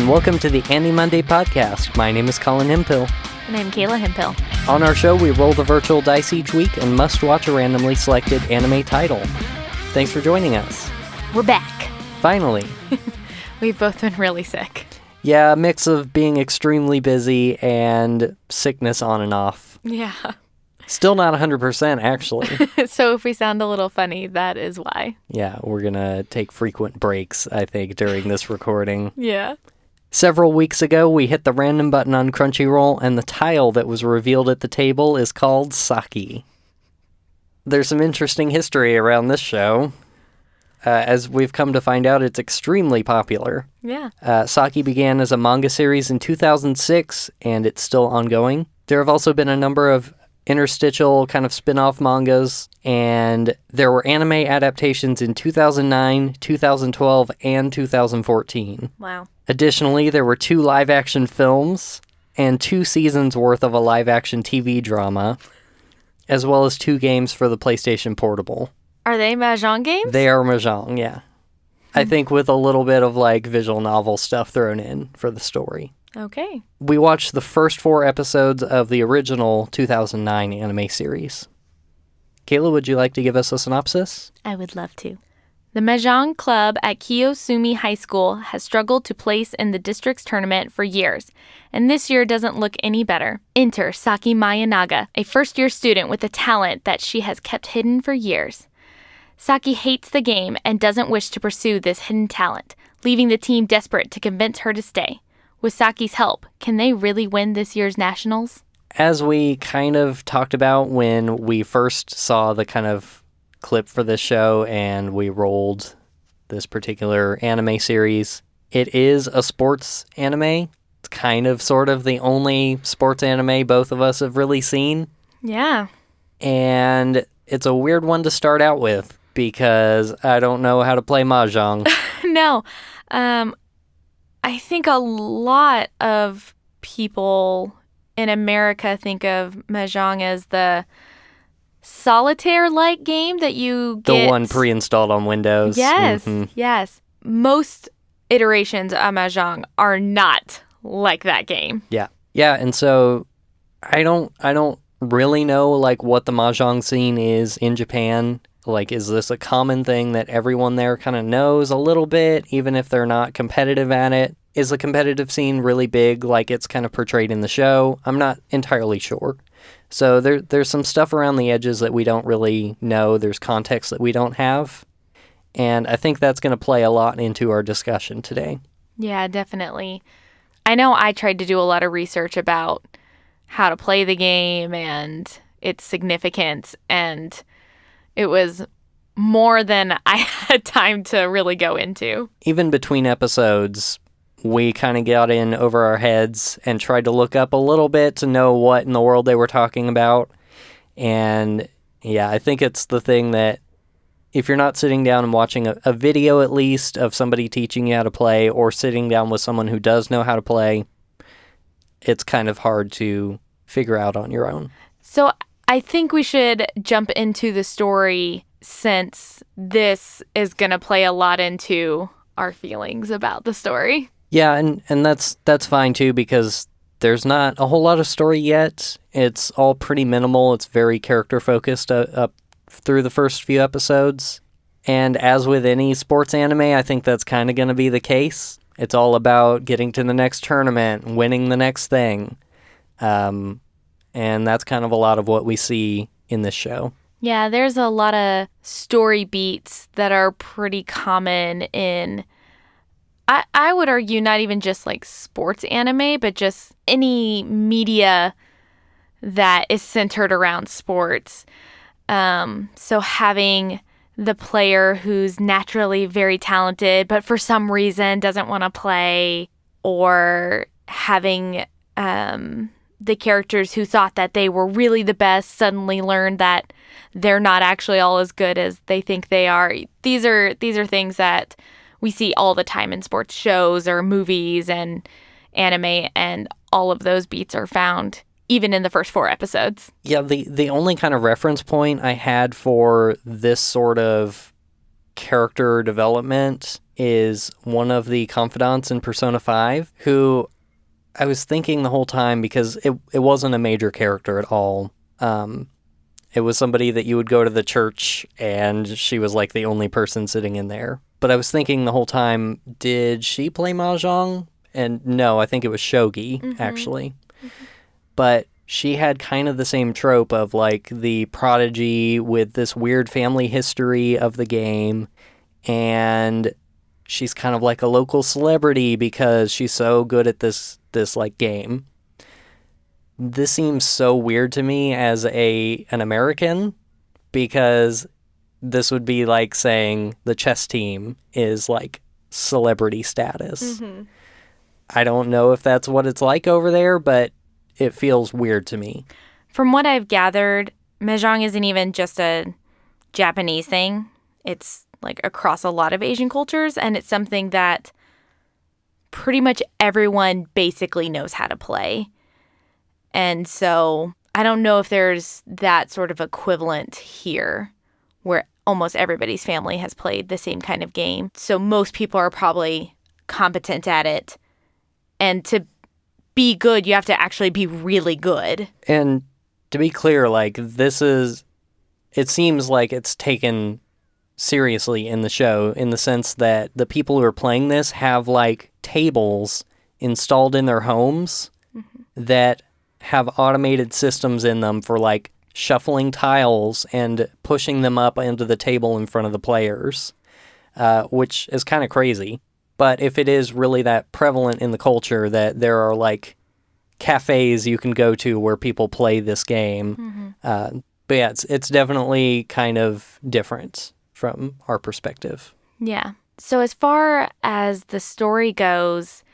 and welcome to the AniMonday podcast. My name is Colin Hempill. And I'm Kayla Hempill. On our show, we roll the virtual dice each week and must watch a randomly selected anime title. Thanks for joining us. We're back. Finally. We've both been really sick. Yeah, a mix of being extremely busy and sickness on and off. Yeah. Still not 100%, actually. So if we sound a little funny, that is why. Yeah, we're going to take frequent breaks, I think, during this recording. Yeah. Several weeks ago, we hit the random button on Crunchyroll, and the tile that was revealed at the table is called Saki. There's some interesting history around this show. As we've come to find out, it's extremely popular. Yeah. Saki began as a manga series in 2006, and it's still ongoing. There have also been a number of interstitial kind of spin-off mangas, and there were anime adaptations in 2009, 2012, and 2014. Wow. Additionally, there were 2 live-action films and 2 seasons worth of a live-action TV drama, as well as 2 games for the PlayStation Portable. Are they Mahjong games? They are Mahjong, yeah. I think with a little bit of like visual novel stuff thrown in for the story. Okay. We watched the first 4 episodes of the original 2009 anime series. Kayla, would you like to give us a synopsis? I would love to. The Mahjong club at Kiyosumi High School has struggled to place in the district's tournament for years, and this year doesn't look any better. Enter Saki Miyanaga, a first-year student with a talent that she has kept hidden for years. Saki hates the game and doesn't wish to pursue this hidden talent, leaving the team desperate to convince her to stay. With Saki's help, can they really win this year's nationals? As we kind of talked about when we first saw the kind of clip for this show and we rolled this particular anime series, it is a sports anime. It's kind of sort of the only sports anime both of us have really seen. Yeah. And it's a weird one to start out with because I don't know how to play Mahjong. No. I think a lot of people in America think of Mahjong as the solitaire-like game that you get. The one pre-installed on Windows. Yes, yes. Most iterations of Mahjong are not like that game. Yeah. Yeah, and so I don't really know like what the Mahjong scene is in Japan. Like, is this a common thing that everyone there kind of knows a little bit, even if they're not competitive at it? Is the competitive scene really big, like it's kind of portrayed in the show? I'm not entirely sure. So there's some stuff around the edges that we don't really know. There's context that we don't have. And I think that's going to play a lot into our discussion today. Yeah, definitely. I know I tried to do a lot of research about how to play the game and its significance, and it was more than I had time to really go into. Even between episodes, we kind of got in over our heads and tried to look up a little bit to know what in the world they were talking about. And yeah, I think it's the thing that if you're not sitting down and watching a video at least of somebody teaching you how to play or sitting down with someone who does know how to play, it's kind of hard to figure out on your own. So I think we should jump into the story since this is going to play a lot into our feelings about the story. Yeah, and that's fine too because there's not a whole lot of story yet. It's all pretty minimal. It's very character focused up through the first few episodes. And as with any sports anime, I think that's kind of going to be the case. It's all about getting to the next tournament, winning the next thing. And that's kind of a lot of what we see in this show. Yeah, there's a lot of story beats that are pretty common in, I would argue, not even just like sports anime, but just any media that is centered around sports. So having the player who's naturally very talented, but for some reason doesn't want to play, or having the characters who thought that they were really the best suddenly learn that they're not actually all as good as they think they are. These are things that we see all the time in sports shows or movies and anime, and all of those beats are found even in the first 4 episodes. Yeah, the only kind of reference point I had for this sort of character development is one of the confidants in Persona 5 who I was thinking the whole time, because it wasn't a major character at all. It was somebody that you would go to the church and she was like the only person sitting in there. But I was thinking the whole time, did she play Mahjong? And no, I think it was Shogi, actually. But she had kind of the same trope of like the prodigy with this weird family history of the game, and she's kind of like a local celebrity because she's so good at this like game. This seems so weird to me as an American, because this would be like saying the chess team is like celebrity status. I don't know if that's what it's like over there, but it feels weird to me. From what I've gathered, Mahjong isn't even just a Japanese thing. It's like across a lot of Asian cultures, and it's something that pretty much everyone basically knows how to play. And so I don't know if there's that sort of equivalent here where almost everybody's family has played the same kind of game. So most people are probably competent at it. And to be good, you have to actually be really good. And to be clear, like it seems like it's taken seriously in the show, in the sense that the people who are playing this have like tables installed in their homes that have automated systems in them for like shuffling tiles and pushing them up into the table in front of the players, which is kind of crazy. But if it is really that prevalent in the culture that there are like cafes you can go to where people play this game, but yeah, it's definitely kind of different from our perspective. Yeah. So as far as the story goes,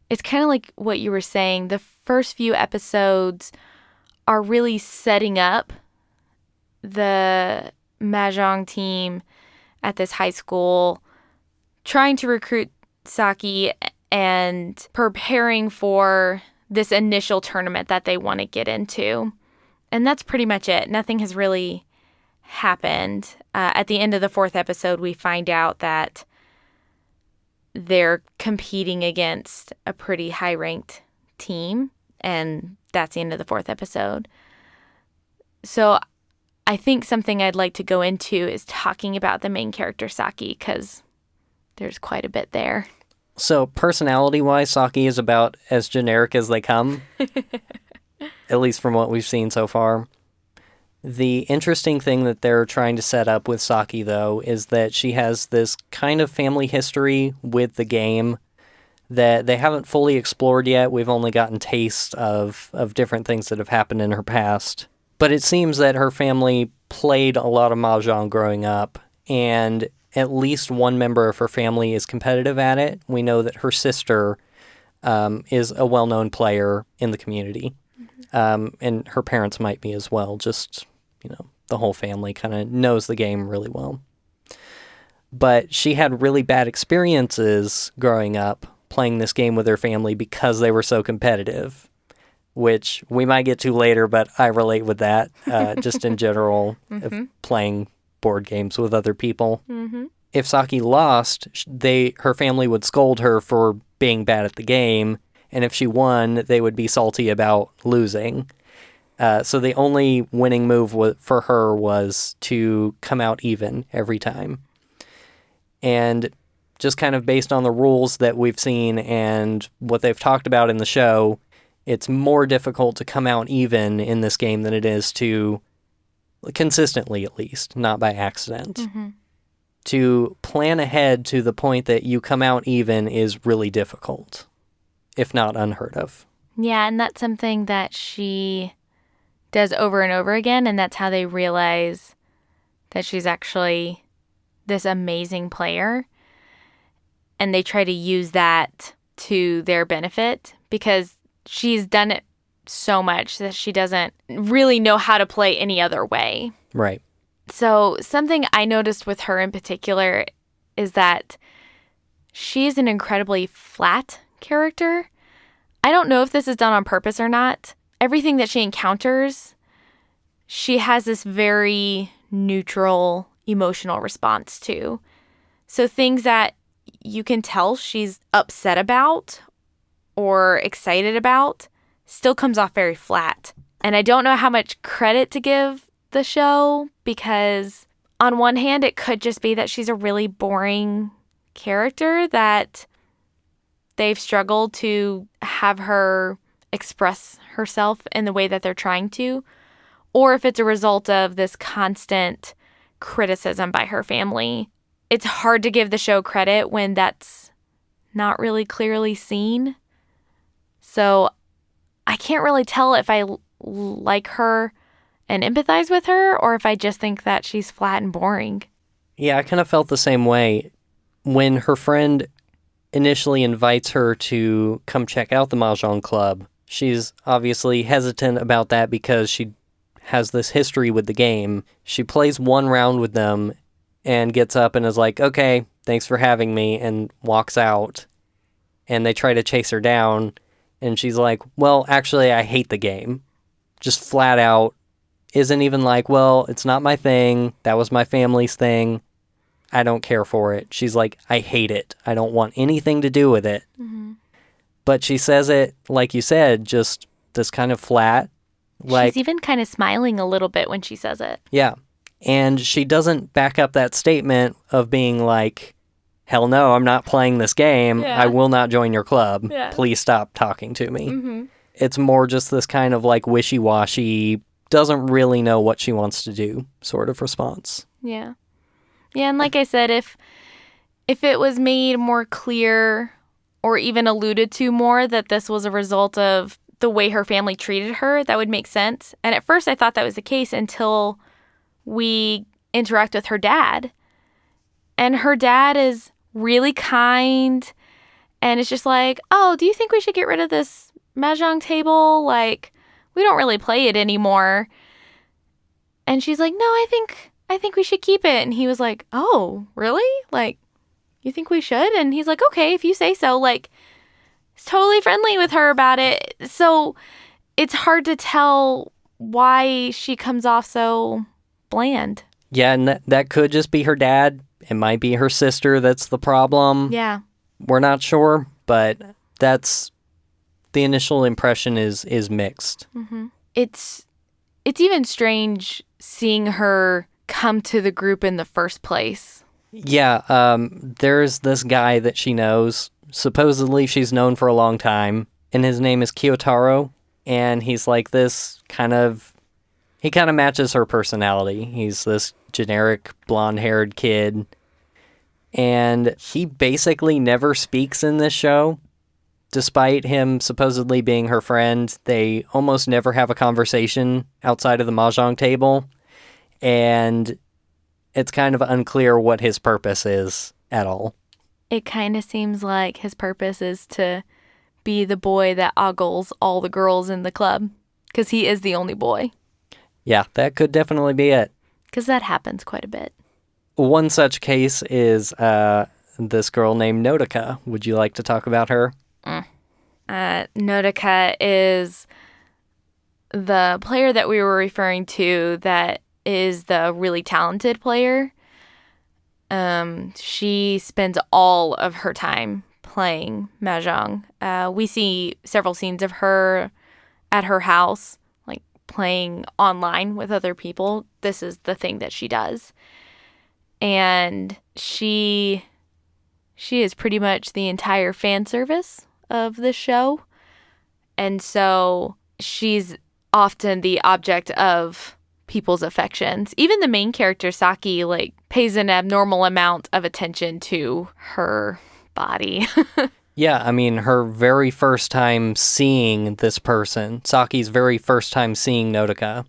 it's kind of like what you were saying. The first few episodes are really setting up the Mahjong team at this high school, trying to recruit Saki and preparing for this initial tournament that they want to get into. And that's pretty much it. Nothing has really happened. At the end of the fourth episode, we find out that they're competing against a pretty high-ranked team, and that's the end of the fourth episode. So I think something I'd like to go into is talking about the main character, Saki, because there's quite a bit there. So personality-wise, Saki is about as generic as they come, at least from what we've seen so far. The interesting thing that they're trying to set up with Saki, though, is that she has this kind of family history with the game that they haven't fully explored yet. We've only gotten taste of different things that have happened in her past. But it seems that her family played a lot of Mahjong growing up, and at least one member of her family is competitive at it. We know that her sister is a well-known player in the community, and her parents might be as well. Just, the whole family kind of knows the game really well. But she had really bad experiences growing up playing this game with her family because they were so competitive, which we might get to later, but I relate with that, just in general, of playing board games with other people. If Saki lost, her family would scold her for being bad at the game, and if she won, they would be salty about losing. So the only winning move for her was to come out even every time. And just kind of based on the rules that we've seen and what they've talked about in the show, it's more difficult to come out even in this game than it is to, consistently at least, not by accident. To plan ahead to the point that you come out even is really difficult, if not unheard of. Yeah, and that's something that she does over and over again, and that's how they realize that she's actually this amazing player. And they try to use that to their benefit because she's done it so much that she doesn't really know how to play any other way. Right. So something I noticed with her in particular is that she's an incredibly flat character. I don't know if this is done on purpose or not. Everything that she encounters, she has this very neutral emotional response to. So things that you can tell she's upset about or excited about still comes off very flat. And I don't know how much credit to give the show, because on one hand, it could just be that she's a really boring character that they've struggled to have her express herself in the way that they're trying to, or if it's a result of this constant criticism by her family. It's hard to give the show credit when that's not really clearly seen. So I can't really tell if I like her and empathize with her, or if I just think that she's flat and boring. Yeah, I kind of felt the same way. When her friend initially invites her to come check out the Mahjong club, she's obviously hesitant about that because she has this history with the game. She plays one round with them and gets up and is like, okay, thanks for having me, and walks out. And they try to chase her down, and she's like, well, actually, I hate the game. Just flat out. Isn't even like, well, it's not my thing. That was my family's thing. I don't care for it. She's like, I hate it. I don't want anything to do with it. Mm-hmm. But she says it, like you said, just this kind of flat. Like, she's even kind of smiling a little bit when she says it. Yeah. And she doesn't back up that statement of being like, hell no, I'm not playing this game. Yeah. I will not join your club. Yeah. Please stop talking to me. Mm-hmm. It's more just this kind of like wishy-washy, doesn't really know what she wants to do sort of response. Yeah. Yeah, and like I said, if it was made more clear or even alluded to more that this was a result of the way her family treated her, that would make sense. And at first I thought that was the case until we interact with her dad. And her dad is really kind, and it's just like, oh, do you think we should get rid of this Mahjong table? Like, we don't really play it anymore. And she's like, no, I think we should keep it. And he was like, oh, really? Like, you think we should? And he's like, okay, if you say so. Like, he's totally friendly with her about it. So it's hard to tell why she comes off so bland. Yeah, and that could just be her dad. It might be her sister that's the problem. Yeah. We're not sure, but that's the initial impression is mixed. Mm-hmm. It's even strange seeing her come to the group in the first place. Yeah, there's this guy that she knows. Supposedly she's known for a long time, and his name is Kyotaro, and he's like this he kind of matches her personality. He's this generic blonde-haired kid, and he basically never speaks in this show. Despite him supposedly being her friend, they almost never have a conversation outside of the Mahjong table, and it's kind of unclear what his purpose is at all. It kind of seems like his purpose is to be the boy that ogles all the girls in the club, because he is the only boy. Yeah, that could definitely be it. Because that happens quite a bit. One such case is this girl named Nodoka. Would you like to talk about her? Nodoka is the player that we were referring to that is the really talented player. She spends all of her time playing Mahjong. We see several scenes of her at her house, like playing online with other people. This is the thing that she does. And she is pretty much the entire fan service of the show. And so she's often the object of people's affections. Even the main character, Saki, pays an abnormal amount of attention to her body. Yeah, I mean, her very first time seeing this person, Saki's very first time seeing Nodoka,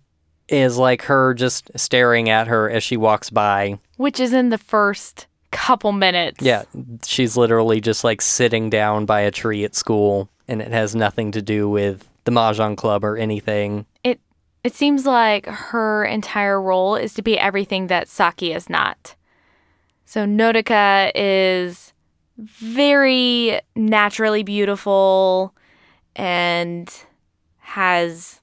is like her just staring at her as she walks by. Which is in the first couple minutes. Yeah, she's literally just sitting down by a tree at school, and it has nothing to do with the Mahjong club or anything. It seems like her entire role is to be everything that Saki is not. So Nodoka is very naturally beautiful and has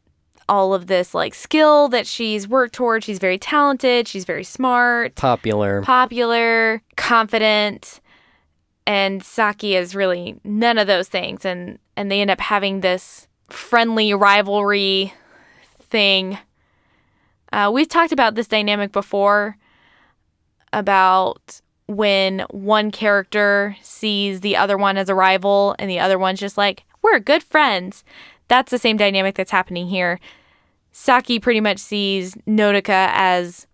all of this skill that she's worked towards. She's very talented. She's very smart. Popular. Confident. And Saki is really none of those things. And they end up having this friendly rivalry thing. We've talked about this dynamic before, about when one character sees the other one as a rival and the other one's just like, we're good friends. That's the same dynamic that's happening here. Saki pretty much sees Nodoka as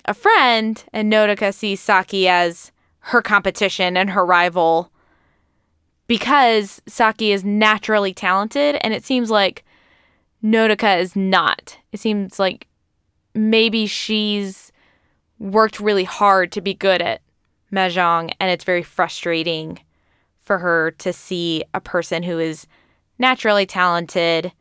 a friend, and Nodoka sees Saki as her competition and her rival, because Saki is naturally talented, and it seems like Nodoka is not. It seems like maybe she's worked really hard to be good at Mahjong, and it's very frustrating for her to see a person who is naturally talented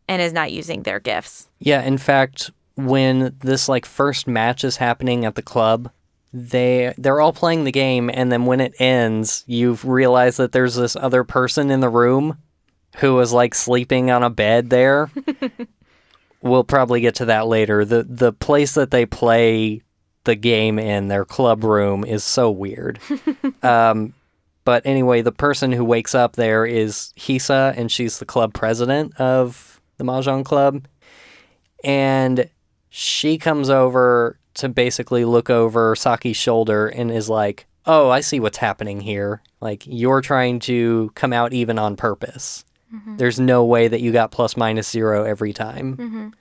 and is not using their gifts. Yeah, in fact, when this like first match is happening at the club, they're all playing the game, and then when it ends, you realize that there's this other person in the room who was like sleeping on a bed there. We'll probably get to that later. The place that they play the game in, their club room, is so weird. But anyway, the person who wakes up there is Hisa, and she's the club president of the Mahjong club. And she comes over to basically look over Saki's shoulder and is like, oh, I see what's happening here. Like, you're trying to come out even on purpose. Mm-hmm. There's no way that you got ±0 every time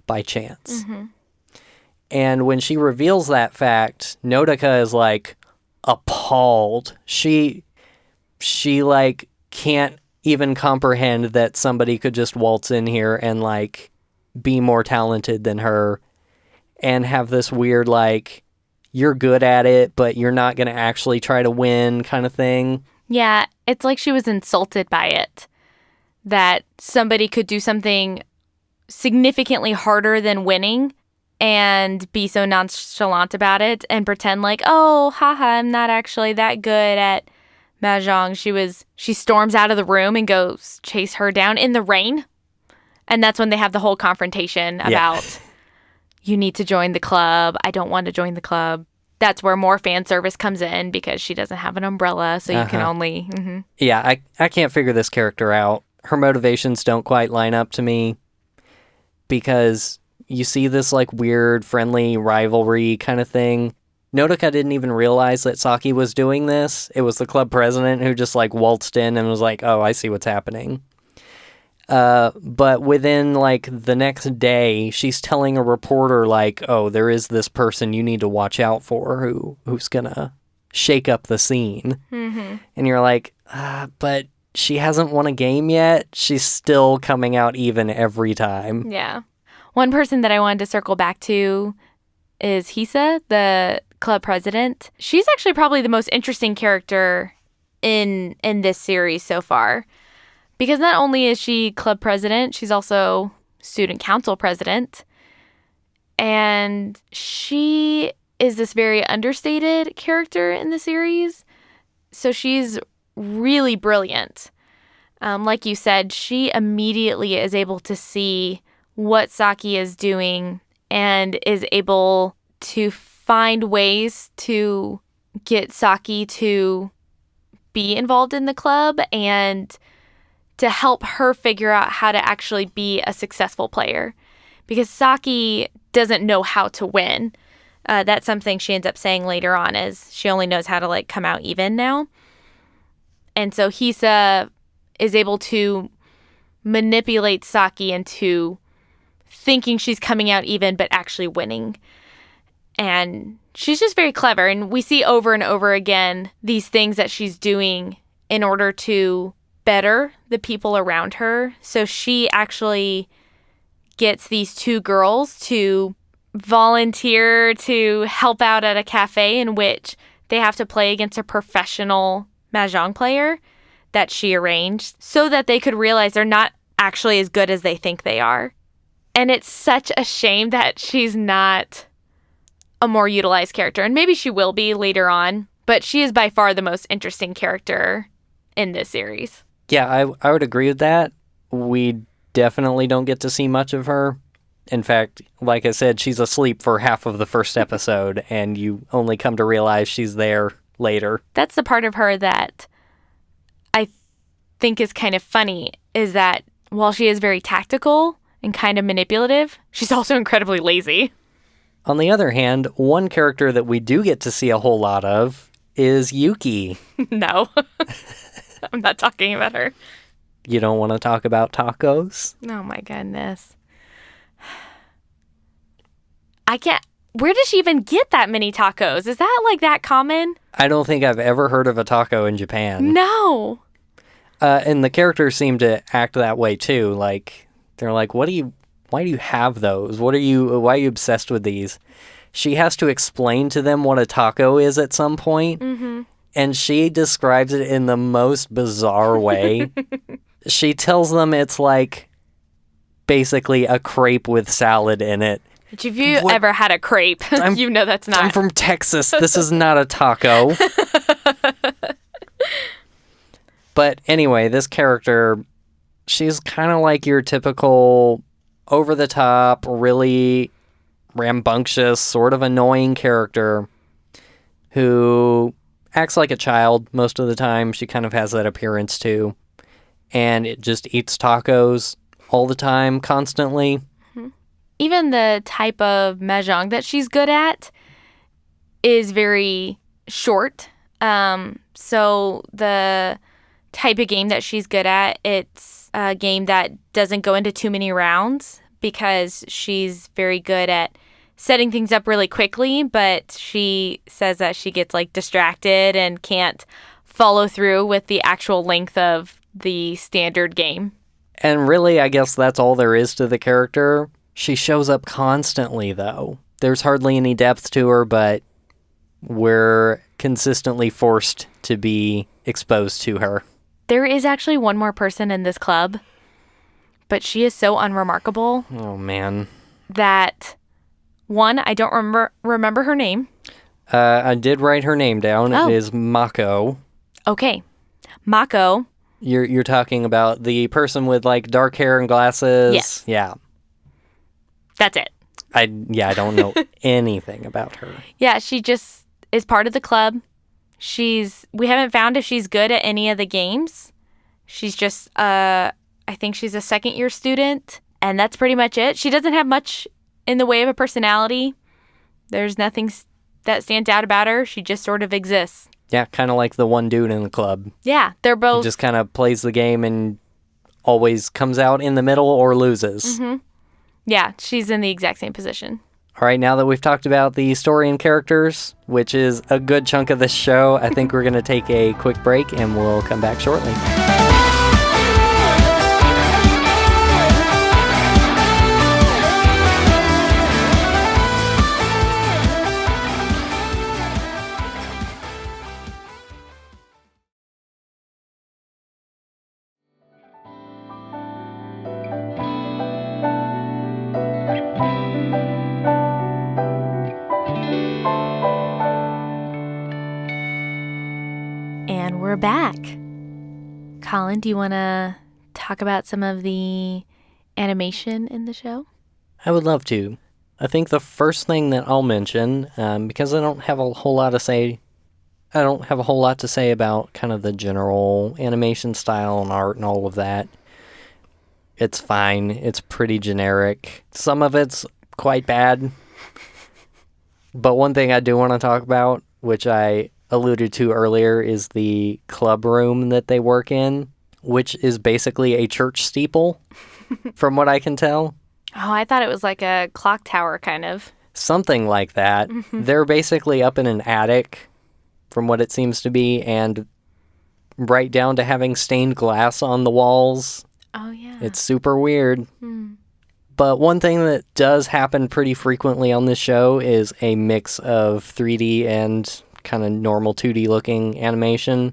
by chance. Mm-hmm. And when she reveals that fact, Nodoka is like appalled. She like can't even comprehend that somebody could just waltz in here and like be more talented than her and have this weird like, you're good at it, but you're not going to actually try to win kind of thing. Yeah, it's like she was insulted by it. That somebody could do something significantly harder than winning and be so nonchalant about it and pretend like, oh, haha, I'm not actually that good at Mahjong. She storms out of the room and goes chase her down in the rain. And that's when they have the whole confrontation about, you need to join the club. I don't want to join the club. That's where more fan service comes in because she doesn't have an umbrella, so you can only... Mm-hmm. Yeah, I can't figure this character out. Her motivations don't quite line up to me because you see this like weird friendly rivalry kind of thing. Nodoka didn't even realize that Saki was doing this. It was the club president who just like waltzed in and was like, oh, I see what's happening. But within like the next day, she's telling a reporter like, oh, there is this person you need to watch out for who's gonna shake up the scene. Mm-hmm. And you're like, but she hasn't won a game yet. She's still coming out even every time. Yeah. One person that I wanted to circle back to is Hisa, the club president. She's actually probably the most interesting character in this series so far. Because not only is she club president, she's also student council president. And she is this very understated character in the series. So she's really brilliant. Like you said, she immediately is able to see what Saki is doing and is able to find ways to get Saki to be involved in the club and to help her figure out how to actually be a successful player. Because Saki doesn't know how to win. That's something she ends up saying later on, is she only knows how to like come out even now. And so Hisa is able to manipulate Saki into thinking she's coming out even, but actually winning. And she's just very clever. And we see over and over again these things that she's doing in order to better the people around her. So she actually gets these two girls to volunteer to help out at a cafe in which they have to play against a professional Mahjong player that she arranged so that they could realize they're not actually as good as they think they are. And it's such a shame that she's not a more utilized character. And maybe she will be later on, but she is by far the most interesting character in this series. Yeah, I would agree with that. We definitely don't get to see much of her. In fact, like I said, she's asleep for half of the first episode, and you only come to realize she's there later. That's the part of her that I think is kind of funny, is that while she is very tactical and kind of manipulative, she's also incredibly lazy. On the other hand, one character that we do get to see a whole lot of is Yuki. No, I'm not talking about her. You don't want to talk about tacos? Oh my goodness. I can't. Where does she even get that many tacos? Is that like that common? I don't think I've ever heard of a taco in Japan. No. And the characters seem to act that way too. Like, they're like, why do you have those? Why are you obsessed with these? She has to explain to them what a taco is at some point, and she describes it in the most bizarre way. She tells them it's like basically a crepe with salad in it. But if you ever had a crepe, you know that's not. I'm from Texas. This is not a taco. But anyway, this character, she's kind of like your typical over-the-top, really rambunctious, sort of annoying character who acts like a child most of the time. She kind of has that appearance too. And it just eats tacos all the time, constantly. Even the type of Mahjong that she's good at is very short. So the type of game that she's good at, it's a game that doesn't go into too many rounds because she's very good at setting things up really quickly, but she says that she gets like distracted and can't follow through with the actual length of the standard game. And really, I guess that's all there is to the character. She shows up constantly, though. There's hardly any depth to her, but we're consistently forced to be exposed to her. There is actually one more person in this club, but she is so unremarkable. Oh, man. That, one, I don't remember her name. I did write her name down. Oh. It is Mako. Okay. Mako. You're talking about the person with, like, dark hair and glasses? Yes. Yeah. That's it. I don't know anything about her. Yeah, she just is part of the club. We haven't found if she's good at any of the games. She's just, I think she's a second-year student, and that's pretty much it. She doesn't have much in the way of a personality. There's nothing that stands out about her. She just sort of exists. Yeah, kind of like the one dude in the club. Yeah, they're both... He just kind of plays the game and always comes out in the middle or loses. Mm-hmm. Yeah, she's in the exact same position. All right, now that we've talked about the story and characters, which is a good chunk of this show, I think we're going to take a quick break and we'll come back shortly. And we're back. Colin, do you want to talk about some of the animation in the show? I would love to. I think the first thing that I'll mention, because I don't have a whole lot to say about kind of the general animation style and art and all of that. It's fine. It's pretty generic. Some of it's quite bad. But one thing I do want to talk about, which I alluded to earlier, is the club room that they work in, which is basically a church steeple, from what I can tell. Oh, I thought it was like a clock tower, kind of. Something like that. They're basically up in an attic, from what it seems to be, and right down to having stained glass on the walls. Oh, yeah. It's super weird. But one thing that does happen pretty frequently on this show is a mix of 3D and kind of normal 2D looking animation.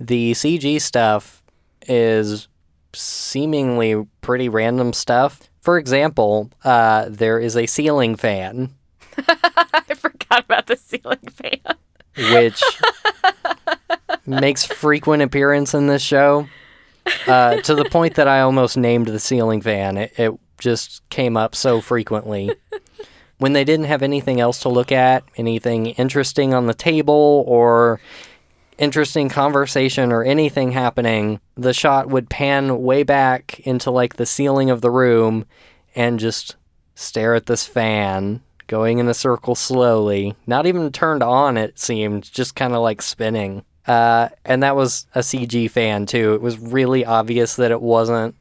The CG stuff is seemingly pretty random stuff. For example, there is a ceiling fan. I forgot about the ceiling fan. Which makes frequent appearance in this show. To the point that I almost named the ceiling fan. It just came up so frequently. when they didn't have anything else to look at, anything interesting on the table or interesting conversation or anything happening, the shot would pan way back into like the ceiling of the room and just stare at this fan going in a circle slowly. Not even turned on, it seemed, just kind of like spinning. And that was a CG fan too. It was really obvious that it wasn't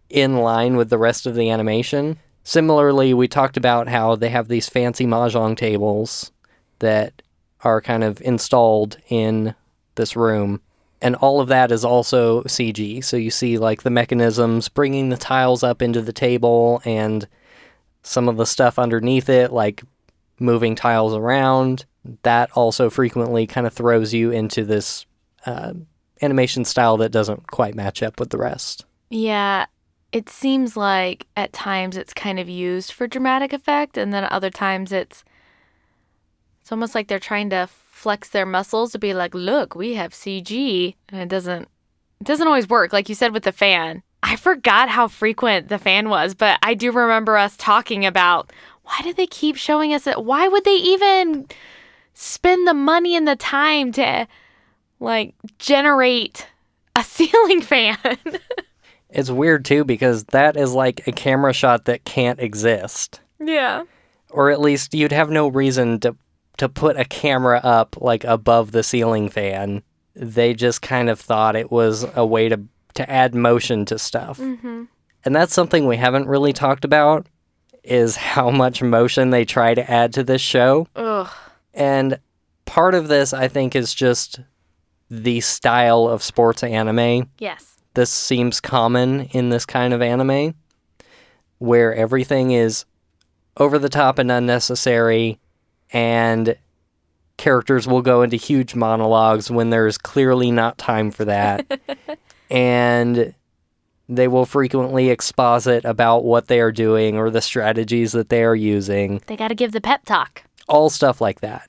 in line with the rest of the animation. Similarly, we talked about how they have these fancy Mahjong tables that are kind of installed in this room. And all of that is also CG. So you see like the mechanisms bringing the tiles up into the table and some of the stuff underneath it, like moving tiles around. That also frequently kind of throws you into this animation style that doesn't quite match up with the rest. Yeah, it seems like at times it's kind of used for dramatic effect, and then other times it's almost like they're trying to flex their muscles to be like, look, we have CG, and it doesn't always work. Like you said with the fan, I forgot how frequent the fan was, but I do remember us talking about why do they keep showing us it? Why would they even spend the money and the time to like generate a ceiling fan? It's weird too because that is like a camera shot that can't exist. Yeah. Or at least you'd have no reason to put a camera up like above the ceiling fan. They just kind of thought it was a way to add motion to stuff. Mm-hmm. And that's something we haven't really talked about, is how much motion they try to add to this show. Ugh. And part of this, I think, is just the style of sports anime. Yes. This seems common in this kind of anime, where everything is over the top and unnecessary, and characters will go into huge monologues when there's clearly not time for that. And they will frequently exposit about what they are doing or the strategies that they are using. They got to give the pep talk. All stuff like that.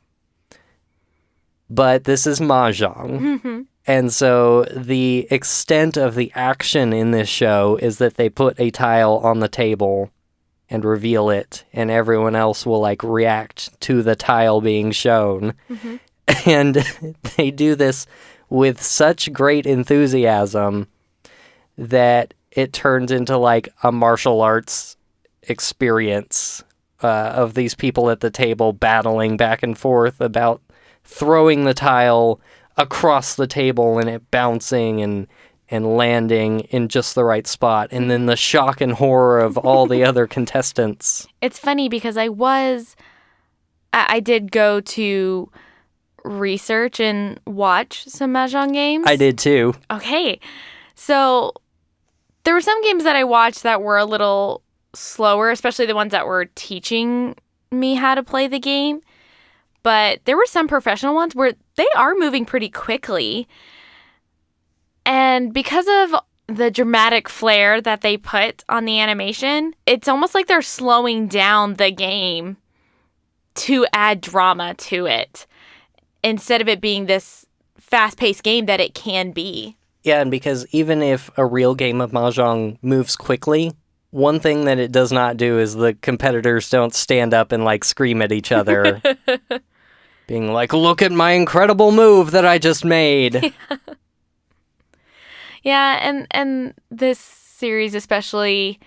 But this is Mahjong. Mm-hmm. And so the extent of the action in this show is that they put a tile on the table and reveal it, and everyone else will like react to the tile being shown. Mm-hmm. And they do this with such great enthusiasm that it turns into like a martial arts experience of these people at the table battling back and forth about throwing the tile across the table and it bouncing and landing in just the right spot, and then the shock and horror of all the other contestants. It's funny because I did go to research and watch some Mahjong games. I did too. Okay. So there were some games that I watched that were a little slower, especially the ones that were teaching me how to play the game. But there were some professional ones where they are moving pretty quickly. And because of the dramatic flair that they put on the animation, it's almost like they're slowing down the game to add drama to it, instead of it being this fast-paced game that it can be. Yeah, and because even if a real game of Mahjong moves quickly, one thing that it does not do is the competitors don't stand up and like scream at each other. Being like, look at my incredible move that I just made. Yeah, and this series especially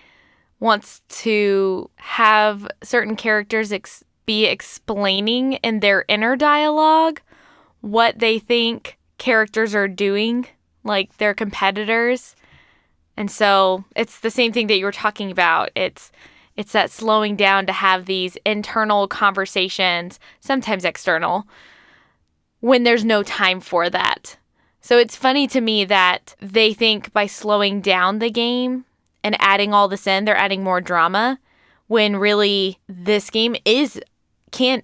wants to have certain characters be explaining in their inner dialogue what they think characters are doing, like their competitors. And so it's the same thing that you were talking about. It's that slowing down to have these internal conversations, sometimes external, when there's no time for that. So it's funny to me that they think by slowing down the game and adding all this in, they're adding more drama, when really this game can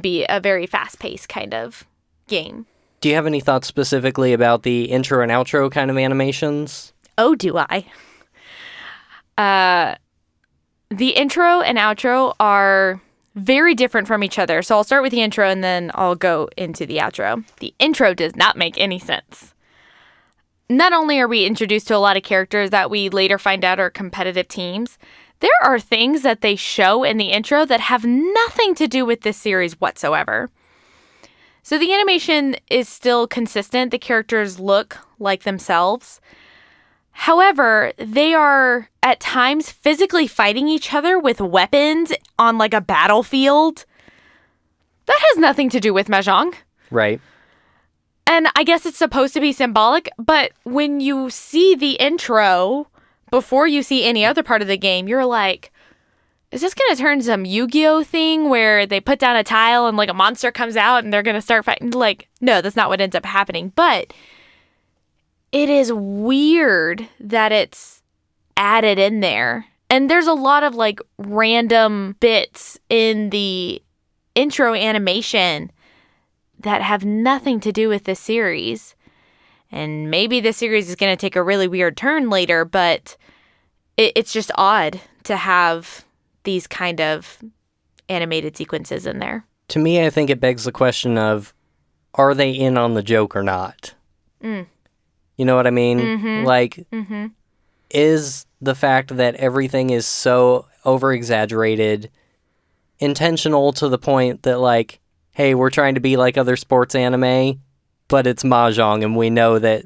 be a very fast-paced kind of game. Do you have any thoughts specifically about the intro and outro kind of animations? Oh, do I? The intro and outro are very different from each other. So I'll start with the intro and then I'll go into the outro. The intro does not make any sense. Not only are we introduced to a lot of characters that we later find out are competitive teams, there are things that they show in the intro that have nothing to do with this series whatsoever. So the animation is still consistent. The characters look like themselves. However, they are at times physically fighting each other with weapons on like a battlefield. That has nothing to do with Mahjong. Right. And I guess it's supposed to be symbolic, but when you see the intro before you see any other part of the game, you're like, is this going to turn some Yu-Gi-Oh thing where they put down a tile and like a monster comes out and they're going to start fighting? Like, no, that's not what ends up happening. But it is weird that it's added in there. And there's a lot of like random bits in the intro animation that have nothing to do with the series. And maybe the series is going to take a really weird turn later, but it's just odd to have these kind of animated sequences in there. To me, I think it begs the question of, are they in on the joke or not? Mm. You know what I mean? Mm-hmm. Like, is the fact that everything is so over-exaggerated intentional to the point that, like, hey, we're trying to be like other sports anime, but it's Mahjong, and we know that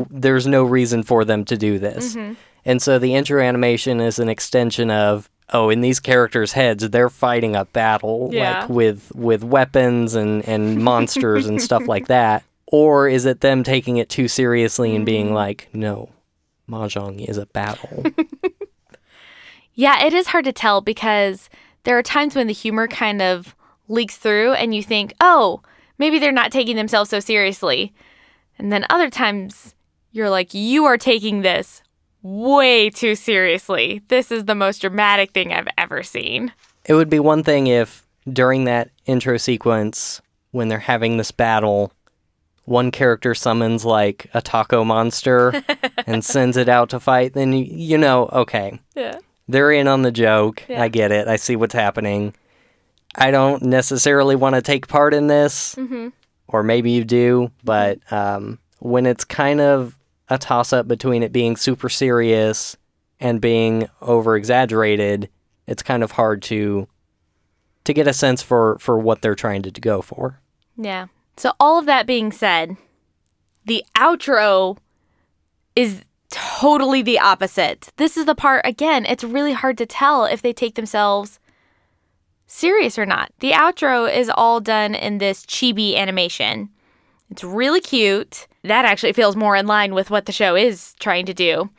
there's no reason for them to do this. And so the intro animation is an extension of, oh, in these characters' heads, they're fighting a battle like with weapons and monsters and stuff like that. Or is it them taking it too seriously and being like, no, Mahjong is a battle? Yeah, it is hard to tell because there are times when the humor kind of leaks through and you think, oh, maybe they're not taking themselves so seriously. And then other times you're like, you are taking this way too seriously. This is the most dramatic thing I've ever seen. It would be one thing if during that intro sequence, when they're having this battle, one character summons like a taco monster and sends it out to fight, then you know, okay. Yeah. They're in on the joke. Yeah. I get it. I see what's happening. I don't necessarily want to take part in this, or maybe you do, but when it's kind of a toss-up between it being super serious and being over-exaggerated, it's kind of hard to get a sense for what they're trying to go for. Yeah. So all of that being said, the outro is totally the opposite. This is the part, again, it's really hard to tell if they take themselves serious or not. The outro is all done in this chibi animation. It's really cute. That actually feels more in line with what the show is trying to do.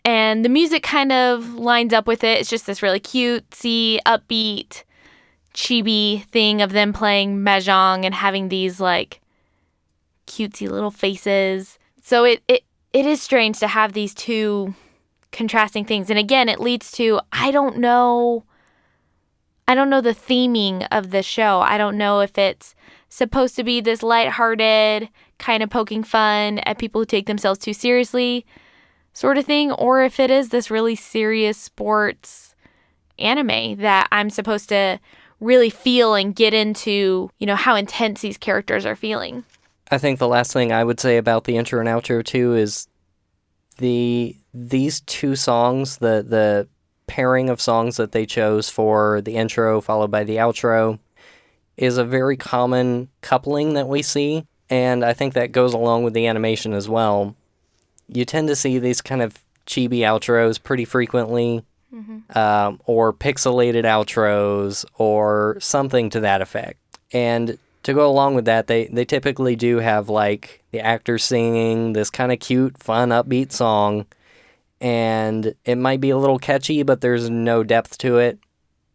And the music kind of lines up with it. It's just this really cutesy, upbeat, chibi thing of them playing Mahjong and having these like cutesy little faces. So it is strange to have these two contrasting things. And again, it leads to, I don't know the theming of the show. I don't know if it's supposed to be this lighthearted, kind of poking fun at people who take themselves too seriously sort of thing, or if it is this really serious sports anime that I'm supposed to really feel and get into, you know, how intense these characters are feeling. I think the last thing I would say about the intro and outro too is these two songs, the pairing of songs that they chose for the intro followed by the outro is a very common coupling that we see, and I think that goes along with the animation as well. You tend to see these kind of chibi outros pretty frequently, or pixelated outros, or something to that effect. And to go along with that, they typically do have like the actors singing this kind of cute, fun, upbeat song, and it might be a little catchy, but there's no depth to it.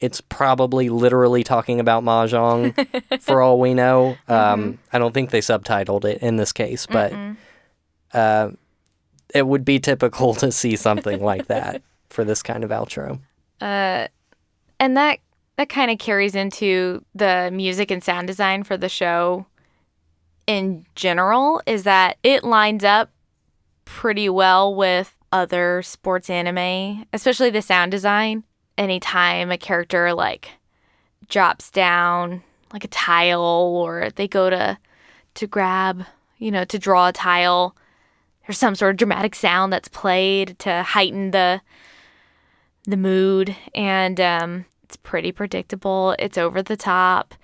It's probably literally talking about Mahjong for all we know. I don't think they subtitled it in this case, but it would be typical to see something like that for this kind of outro. And that kind of carries into the music and sound design for the show in general, is that it lines up pretty well with other sports anime, especially the sound design. Anytime a character like drops down like a tile, or they go to grab, to draw a tile, there's some sort of dramatic sound that's played to heighten the the mood, and it's pretty predictable. It's over the top.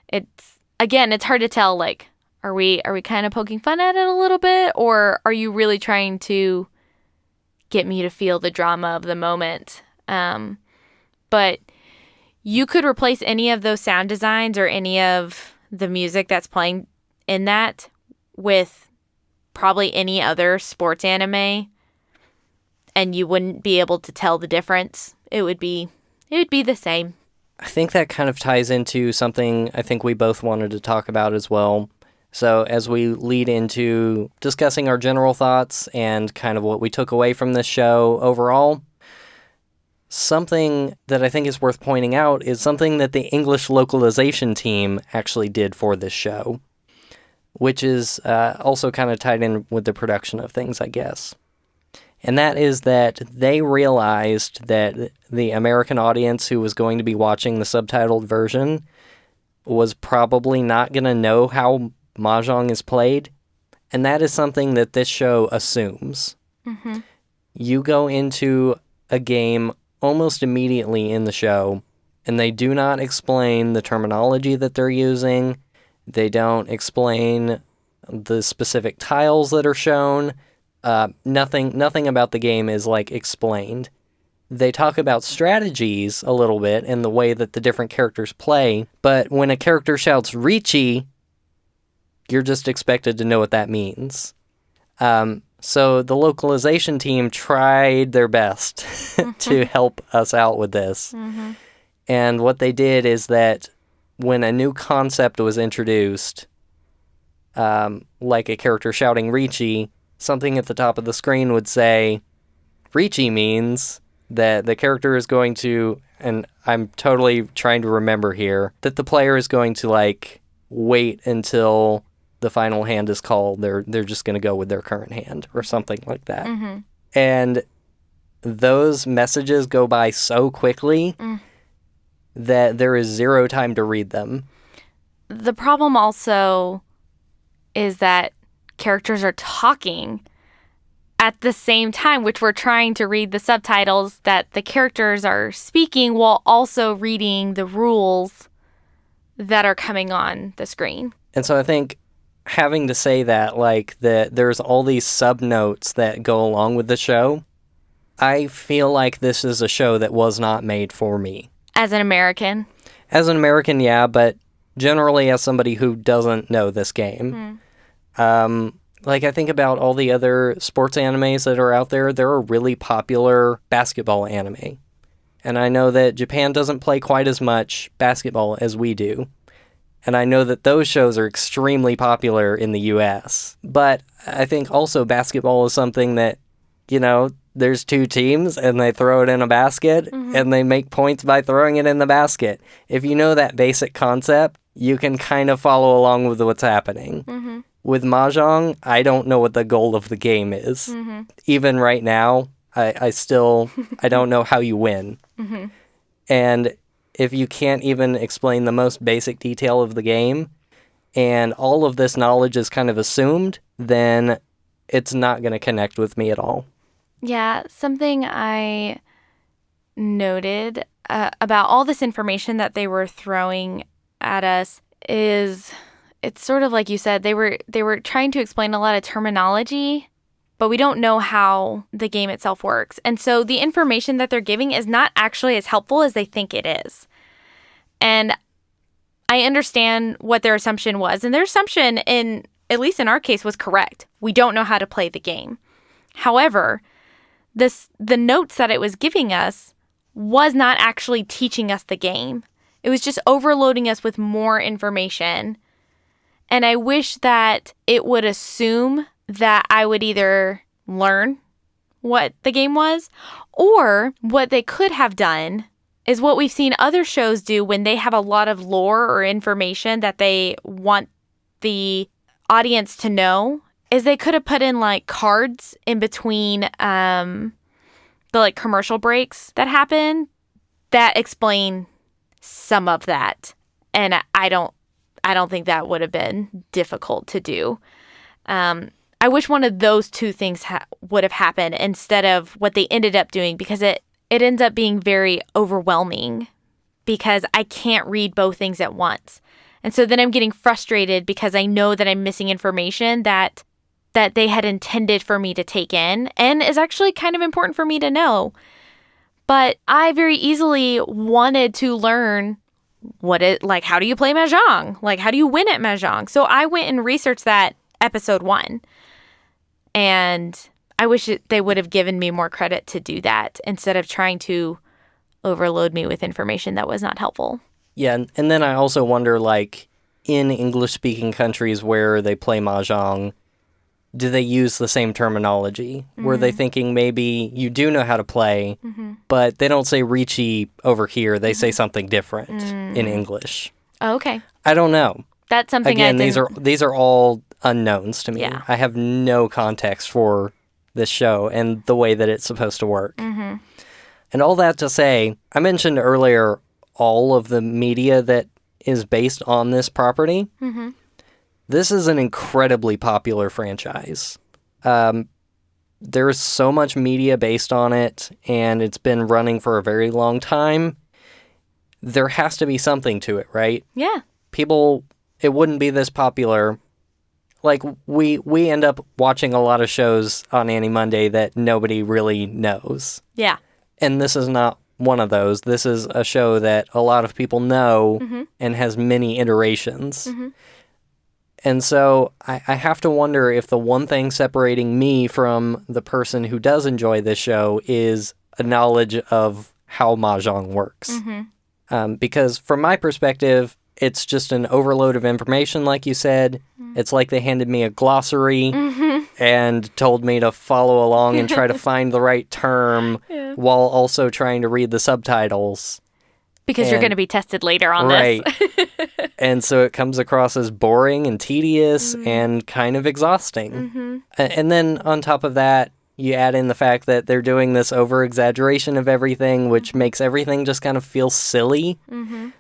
It's hard to tell, like, are we kind of poking fun at it a little bit, or are you really trying to get me to feel the drama of the moment? But you could replace any of those sound designs or any of the music that's playing in that with probably any other sports anime, and you wouldn't be able to tell the difference. It would be the same. I think that kind of ties into something I think we both wanted to talk about as well. So as we lead into discussing our general thoughts and kind of what we took away from this show overall, something that I think is worth pointing out is something that the English localization team actually did for this show, which is also kind of tied in with the production of things, I guess. And that is that they realized that the American audience who was going to be watching the subtitled version was probably not going to know how Mahjong is played. And that is something that this show assumes. Mm-hmm. You go into a game almost immediately in the show, and they do not explain the terminology that they're using. They don't explain the specific tiles that are shown. Nothing about the game is, like, explained. They talk about strategies a little bit and the way that the different characters play, but when a character shouts Richi, you're just expected to know what that means. So the localization team tried their best to help us out with this. Mm-hmm. And what they did is that when a new concept was introduced, like a character shouting Richi, something at the top of the screen would say, Richi means that the character is going to, and I'm totally trying to remember here, that the player is going to, like, wait until the final hand is called. They're just going to go with their current hand or something like that. Mm-hmm. And those messages go by so quickly that there is zero time to read them. The problem also is that characters are talking at the same time, which we're trying to read the subtitles, that the characters are speaking while also reading the rules that are coming on the screen. And so I think having to say that, like, that there's all these sub-notes that go along with the show, I feel like this is a show that was not made for me. As an American? As an American, yeah, but generally as somebody who doesn't know this game. Like, I think about all the other sports animes that are out there. There are really popular basketball anime. And I know that Japan doesn't play quite as much basketball as we do. And I know that those shows are extremely popular in the US. But I think also basketball is something that, you know, there's two teams and they throw it in a basket and they make points by throwing it in the basket. If you know that basic concept, you can kind of follow along with what's happening. With Mahjong, I don't know what the goal of the game is. Even right now, I don't know how you win. And if you can't even explain the most basic detail of the game, and all of this knowledge is kind of assumed, then it's not going to connect with me at all. Yeah, something I noted about all this information that they were throwing at us is, it's sort of like you said, they were trying to explain a lot of terminology, but we don't know how the game itself works. And so the information that they're giving is not actually as helpful as they think it is. And I understand what their assumption was, and their assumption, at least in our case, was correct. We don't know how to play the game. However, the notes that it was giving us was not actually teaching us the game. It was just overloading us with more information. And I wish that it would assume that I would either learn what the game was, or what they could have done is what we've seen other shows do when they have a lot of lore or information that they want the audience to know, is they could have put in, like, cards in between the, like, commercial breaks that happen that explain some of that. And I don't think that would have been difficult to do. I wish one of those two things would have happened instead of what they ended up doing, because it it ends up being very overwhelming because I can't read both things at once. And so then I'm getting frustrated because I know that I'm missing information that they had intended for me to take in and is actually kind of important for me to know. But I very easily wanted to learn how do you play Mahjong? Like, how do you win at Mahjong? So I went and researched that episode 1. And I wish they would have given me more credit to do that instead of trying to overload me with information that was not helpful. Yeah, and then I also wonder, like, in English-speaking countries where they play Mahjong, do they use the same terminology? Were they thinking maybe you do know how to play, but they don't say Riichi over here. They say something different in English. Oh, okay. I don't know. That's something Again, these are all unknowns to me. Yeah. I have no context for this show and the way that it's supposed to work. And all that to say, I mentioned earlier all of the media that is based on this property. This is an incredibly popular franchise. There's so much media based on it, and it's been running for a very long time. There has to be something to it, right? Yeah. It wouldn't be this popular. Like, we end up watching a lot of shows on AniMonday that nobody really knows. Yeah. And this is not one of those. This is a show that a lot of people know and has many iterations. And so I have to wonder if the one thing separating me from the person who does enjoy this show is a knowledge of how Mahjong works. Because from my perspective, it's just an overload of information, like you said. It's like they handed me a glossary and told me to follow along and try to find the right term while also trying to read the subtitles. Because you're going to be tested later on this. And so it comes across as boring and tedious and kind of exhausting. And then on top of that, you add in the fact that they're doing this over-exaggeration of everything, which makes everything just kind of feel silly.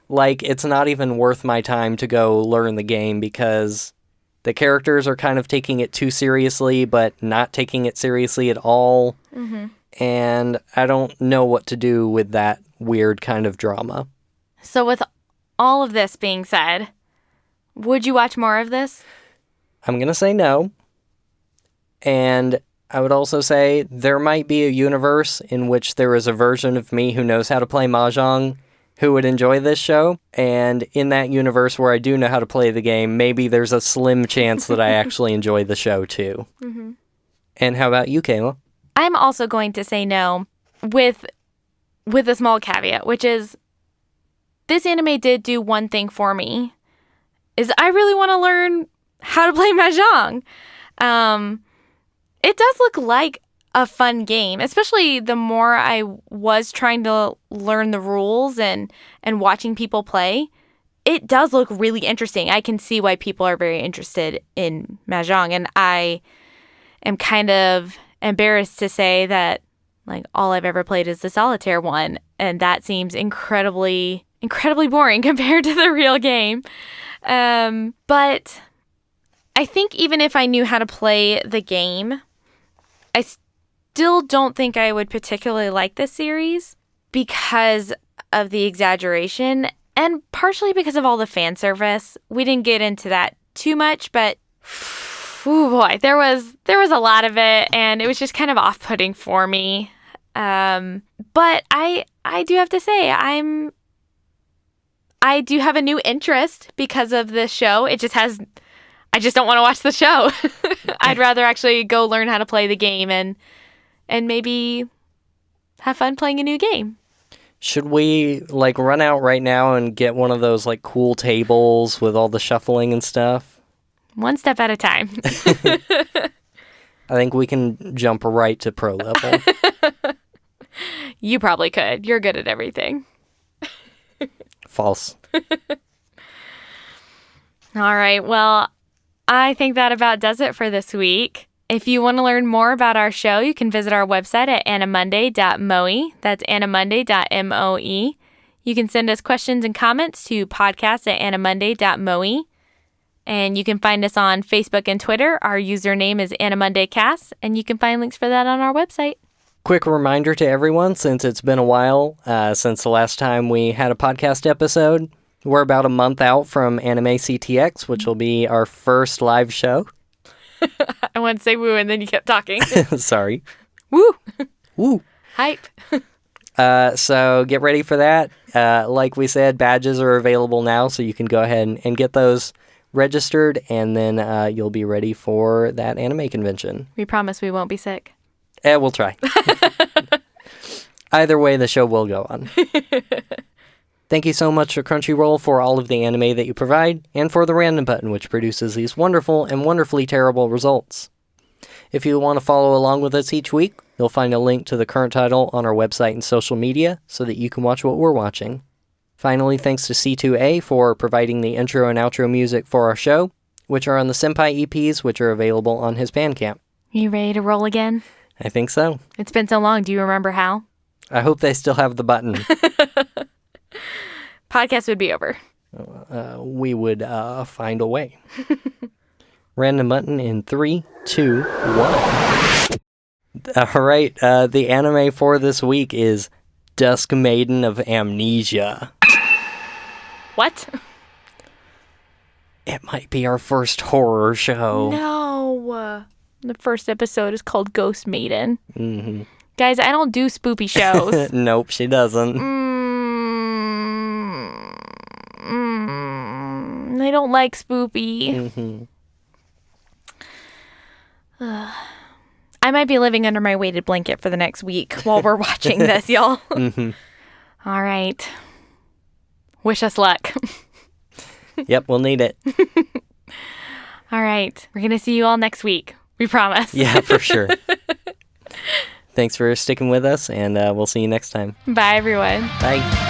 Like, it's not even worth my time to go learn the game because the characters are kind of taking it too seriously, but not taking it seriously at all. And I don't know what to do with that weird kind of drama. So with all of this being said, would you watch more of this? I'm going to say no. And I would also say there might be a universe in which there is a version of me who knows how to play Mahjong who would enjoy this show. And in that universe where I do know how to play the game, maybe there's a slim chance that I actually enjoy the show too. And how about you, Kayla? I'm also going to say no with a small caveat, which is this anime did do one thing for me, is I really want to learn how to play Mahjong. It does look like a fun game, especially the more I was trying to learn the rules and watching people play. It does look really interesting. I can see why people are very interested in Mahjong, and I am kind of embarrassed to say that like all I've ever played is the solitaire one, and that seems incredibly boring compared to the real game. But I think even if I knew how to play the game, I still don't think I would particularly like this series because of the exaggeration and partially because of all the fan service. We didn't get into that too much, but oh boy, there was a lot of it, and it was just kind of off-putting for me. But I do have to say I do have a new interest because of this show. I just don't want to watch the show. I'd rather actually go learn how to play the game and maybe have fun playing a new game. Should we like run out right now and get one of those like cool tables with all the shuffling and stuff? One step at a time. I think we can jump right to pro level. You probably could. You're good at everything. False. All right. Well, I think that about does it for this week. If you want to learn more about our show, you can visit our website at animonday.moe. That's animonday.moe. You can send us questions and comments to podcast@animonday.moe. And you can find us on Facebook and Twitter. Our username is AniMondayCast, and you can find links for that on our website. Quick reminder to everyone, since it's been a while since the last time we had a podcast episode, we're about a month out from Anime CTX, which will be our first live show. I want to say woo, and then you kept talking. Sorry. Woo. Woo. Hype. So get ready for that. Like we said, badges are available now, so you can go ahead and get those registered, and then you'll be ready for that anime convention. We promise we won't be sick. We'll try. Either way, the show will go on. Thank you so much to Crunchyroll for all of the anime that you provide, and for the random button, which produces these wonderful and wonderfully terrible results. If you want to follow along with us each week, you'll find a link to the current title on our website and social media so that you can watch what we're watching. Finally, thanks to C2A for providing the intro and outro music for our show, which are on the Senpai EPs, which are available on his Bandcamp. You ready to roll again? I think so. It's been so long. Do you remember how? I hope they still have the button. Podcast would be over. We would find a way. Random button in 3, 2, 1. All right, the anime for this week is Dusk Maiden of Amnesia. What? It might be our first horror show. No. The first episode is called Ghost Maiden. Mm-hmm. Guys, I don't do spoopy shows. Nope, she doesn't. I don't like spoopy. Mm-hmm. I might be living under my weighted blanket for the next week while we're watching this, y'all. Mm-hmm. All right. Wish us luck. Yep, we'll need it. All right. We're going to see you all next week. We promise. Yeah, for sure. Thanks for sticking with us, and we'll see you next time. Bye, everyone. Bye.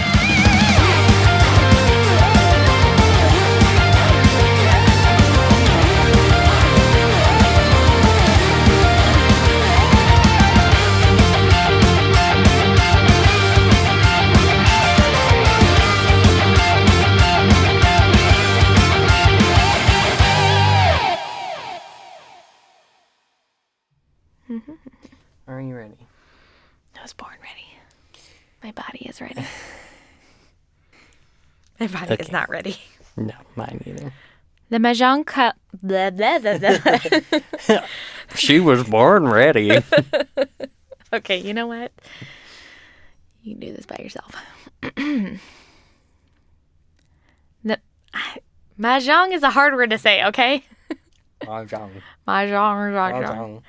Are you ready? I was born ready. My body is ready. My body is not ready. No, mine either. The Mahjong blah, blah, blah, blah. She was born ready. Okay, you know what? You can do this by yourself. Mahjong is a hard word to say, okay? Mahjong. Mahjong.